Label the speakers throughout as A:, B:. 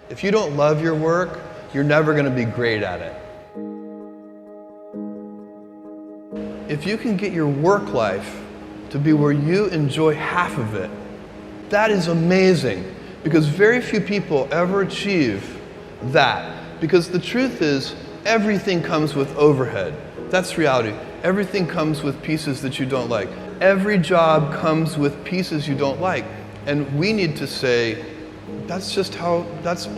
A: If you don't love your work, you're never going to be great at it. If you can get your work life to be where you enjoy half of it, that is amazing, because very few people ever achieve that. Because the truth is, everything comes with overhead. That's reality. Everything comes with pieces that you don't like. Every job comes with pieces you don't like. And we need to say, that's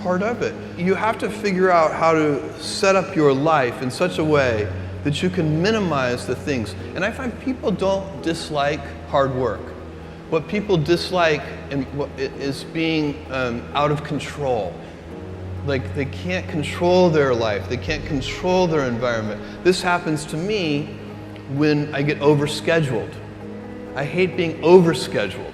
A: part of it. You have to figure out how to set up your life in such a way that you can minimize the things. And I find people don't dislike hard work. What people dislike is being out of control. Like they can't control their life, they can't control their environment. This happens to me when I get overscheduled. I hate being overscheduled.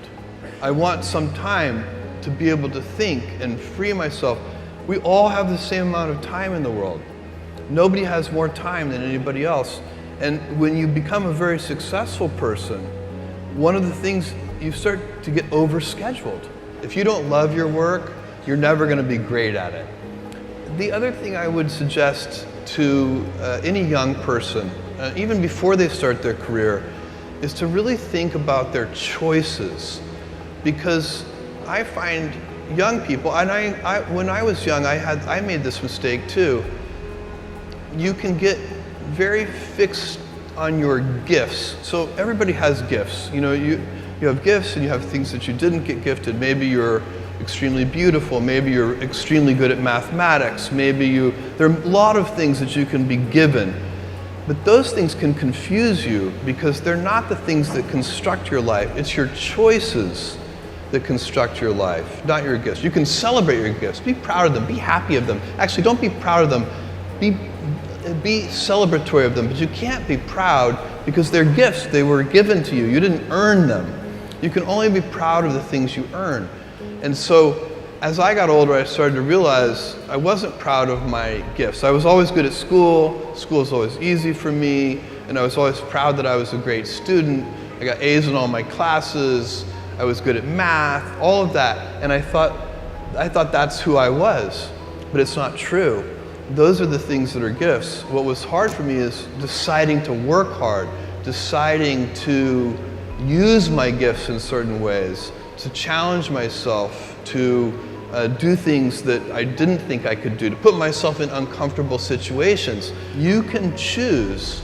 A: I want some time to be able to think and free myself. We all have the same amount of time in the world. Nobody has more time than anybody else. And when you become a very successful person, one of the things, you start to get overscheduled. If you don't love your work, you're never going to be great at it. The other thing I would suggest to any young person, even before they start their career, is to really think about their choices. Because I find young people, and when I was young, I made this mistake too. You can get very fixed on your gifts. So everybody has gifts. You know, you have gifts and you have things that you didn't get gifted. Maybe you're extremely beautiful. Maybe you're extremely good at mathematics. There are a lot of things that you can be given. But those things can confuse you because they're not the things that construct your life. It's your choices that construct your life, not your gifts. You can celebrate your gifts. Be proud of them. Be happy of them. Actually, don't be proud of them. Be celebratory of them, but you can't be proud because they're gifts. They were given to you. You didn't earn them. You can only be proud of the things you earn. And so, as I got older, I started to realize I wasn't proud of my gifts. I was always good at school. School was always easy for me, and I was always proud that I was a great student. I got A's in all my classes. I was good at math, all of that. And I thought that's who I was, but it's not true. Those are the things that are gifts. What was hard for me is deciding to work hard, deciding to use my gifts in certain ways, to challenge myself, to do things that I didn't think I could do, to put myself in uncomfortable situations. You can choose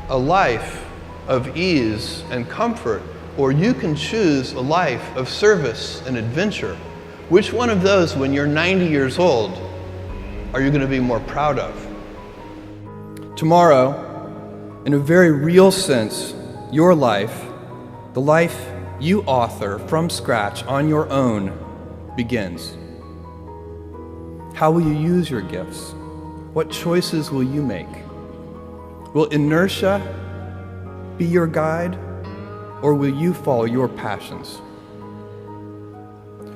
A: a life of ease and comfort, or you can choose a life of service and adventure. Which one of those, when you're 90 years old, are you going to be more proud of? Tomorrow, in a very real sense, your life, the life you author from scratch on your own, begins. How will you use your gifts? What choices will you make? Will inertia be your guide, or will you follow your passions?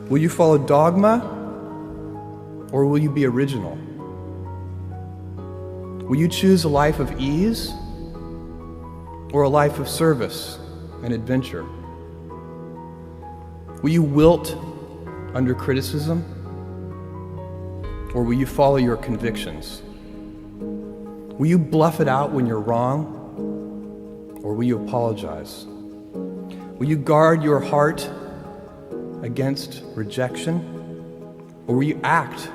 A: Will you follow dogma, or will you be original? Will you choose a life of ease, or a life of service and adventure? Will you wilt under criticism, or will you follow your convictions? Will you bluff it out when you're wrong, or will you apologize? Will you guard your heart against rejection, or will you act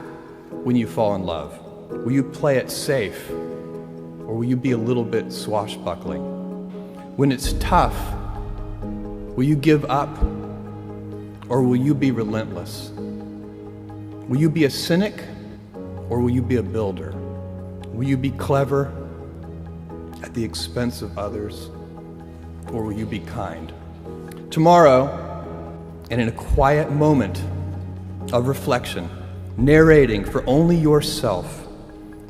A: when you fall in love? Will you play it safe, or will you be a little bit swashbuckling? When it's tough, will you give up, or will you be relentless? Will you be a cynic, or will you be a builder? Will you be clever at the expense of others, or will you be kind? Tomorrow, and in a quiet moment of reflection, narrating for only yourself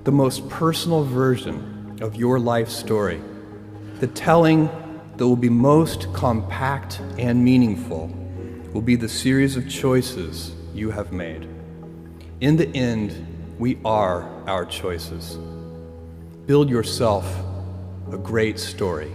A: the most personal version of your life story, the telling that will be most compact and meaningful will be the series of choices you have made. In the end, we are our choices. Build yourself a great story.